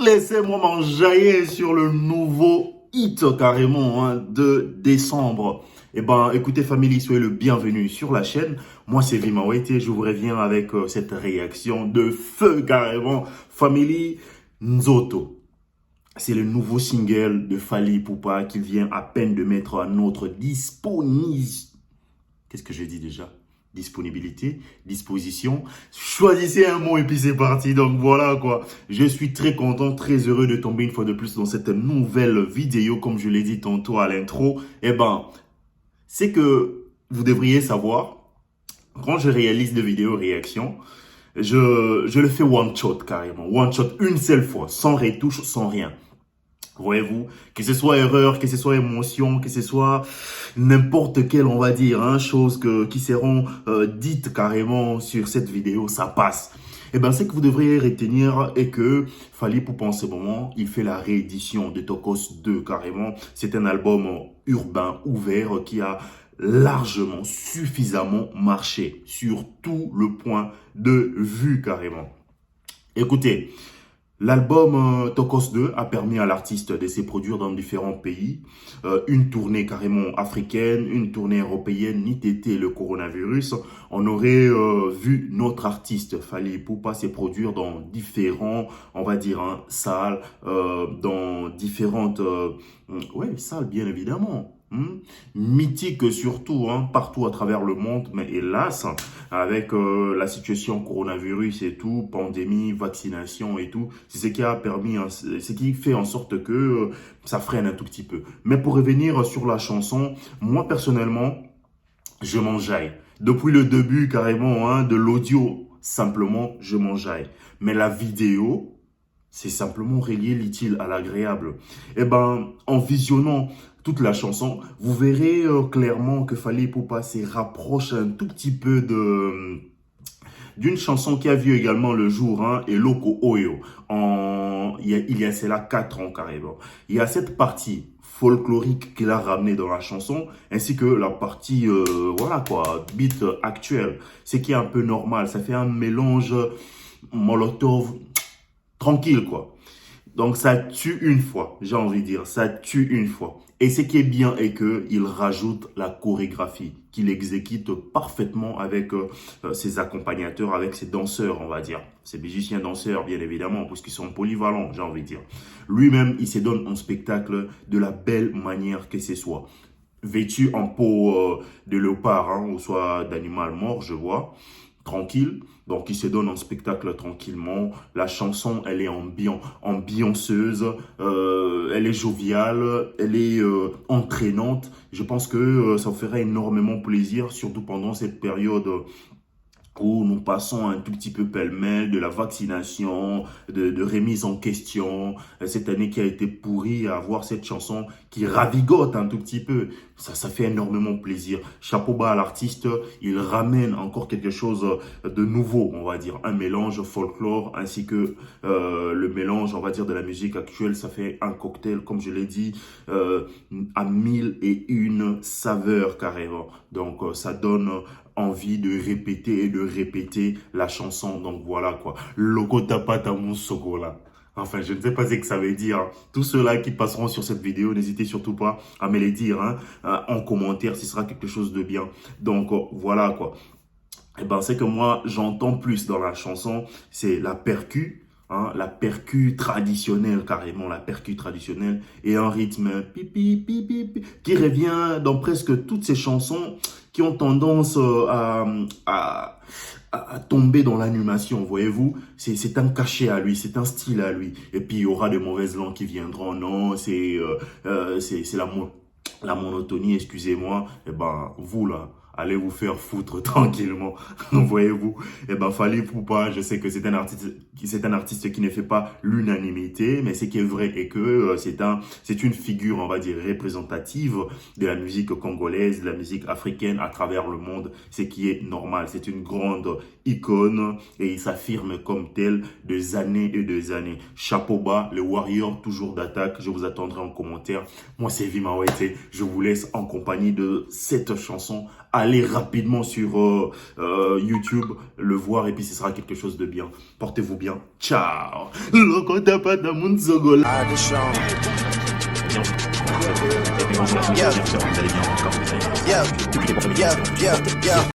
Laissez-moi m'enjailler sur le nouveau hit carrément de décembre. Eh ben, écoutez famille, soyez le bienvenu sur la chaîne. Moi, c'est Vimawait et je vous reviens avec cette réaction de feu carrément. Family Nzoto. C'est le nouveau single de Fally Ipupa qui vient à peine de mettre à notre Qu'est-ce que j'ai dit déjà? Disponibilité, disposition. Choisissez un mot et puis c'est parti. Donc voilà quoi. Je suis très content, très heureux de tomber une fois de plus dans cette nouvelle vidéo. Comme je l'ai dit tantôt à l'intro, eh ben, c'est que vous devriez savoir, quand je réalise des vidéos réactions, je le fais one shot carrément. One shot une seule fois, sans retouche, sans rien. Voyez-vous, que ce soit erreur, que ce soit émotion, que ce soit n'importe quelle, on va dire, chose qui seront dites carrément sur cette vidéo, ça passe. Eh bien, ce que vous devriez retenir est que Fally Ipupa en ce moment, il fait la réédition de Tokos 2 carrément. C'est un album urbain, ouvert, qui a largement, suffisamment marché sur tout le point de vue carrément. Écoutez, l'album Tokos 2 a permis à l'artiste de se produire dans différents pays, une tournée carrément africaine, une tournée européenne, ni été le coronavirus. On aurait vu notre artiste Fally Ipupa se produire dans différents, on va dire, salles, dans différentes salles bien évidemment. Mythique surtout, partout à travers le monde, mais hélas, avec la situation coronavirus et tout, pandémie, vaccination et tout, c'est ce qui a permis, ce qui fait en sorte que ça freine un tout petit peu. Mais pour revenir sur la chanson, moi personnellement, je m'enjaille. Depuis le début carrément de l'audio, simplement, je m'enjaille. Mais la vidéo, c'est simplement relier l'utile à l'agréable. Eh ben, en visionnant toute la chanson, vous verrez clairement que Fally Ipupa se rapproche un tout petit peu d'une chanson qui a vu également le jour, Eloko Oyo, il y a cela 4 ans carrément. Il y a cette partie folklorique qu'il a ramené dans la chanson, ainsi que la partie, beat actuel. Ce qui est un peu normal, ça fait un mélange Molotov tranquille quoi. Donc ça tue une fois, j'ai envie de dire, ça tue une fois. Et ce qui est bien est qu'il rajoute la chorégraphie, qu'il exécute parfaitement avec ses accompagnateurs, avec ses danseurs, on va dire. Ses musiciens danseurs, bien évidemment, parce qu'ils sont polyvalents, j'ai envie de dire. Lui-même, il se donne en spectacle de la belle manière que ce soit. Vêtu en peau de léopard, ou soit d'animal mort, je vois. Tranquille, donc il se donne en spectacle tranquillement. La chanson, elle est ambianceuse, elle est joviale, elle est entraînante. Je pense que ça ferait énormément plaisir, surtout pendant cette période où nous passons un tout petit peu pêle-mêle de la vaccination, de remise en question, cette année qui a été pourrie, à voir cette chanson qui ravigote un tout petit peu. Ça fait énormément plaisir. Chapeau bas à l'artiste, il ramène encore quelque chose de nouveau, on va dire, un mélange folklore ainsi que le mélange, on va dire, de la musique actuelle. Ça fait un cocktail, comme je l'ai dit, à 1001 saveurs carrément. Donc ça donne envie de répéter et de répéter la chanson. Donc voilà quoi. Logo tapata sokola. Enfin, je ne sais pas ce que ça veut dire. Tous ceux-là qui passeront sur cette vidéo, n'hésitez surtout pas à me les dire en commentaire. Ce sera quelque chose de bien. Donc voilà quoi. Et ben c'est que moi j'entends plus dans la chanson, c'est la percu. La percu traditionnelle, carrément, la percu traditionnelle, et un rythme pipi, pipi, pipi, qui revient dans presque toutes ces chansons qui ont tendance à tomber dans l'animation, voyez-vous. C'est un cachet à lui, c'est un style à lui. Et puis, il y aura des mauvaises langues qui viendront. Non, c'est la monotonie, excusez-moi. Eh ben, vous, là, allez vous faire foutre tranquillement, voyez-vous. Eh ben, Fally Ipupa, je sais que c'est un artiste qui ne fait pas l'unanimité, mais ce qui est vrai est que c'est une figure, on va dire, représentative de la musique congolaise, de la musique africaine à travers le monde, ce qui est normal. C'est une grande icône et il s'affirme comme tel des années et des années. Chapeau bas, le warrior toujours d'attaque. Je vous attendrai en commentaire. Moi, c'est Vimawait. Je vous laisse en compagnie de cette chanson. allez rapidement sur YouTube le voir et puis ce sera quelque chose de bien. Portez-vous bien. Ciao. Yeah, yeah, yeah, yeah.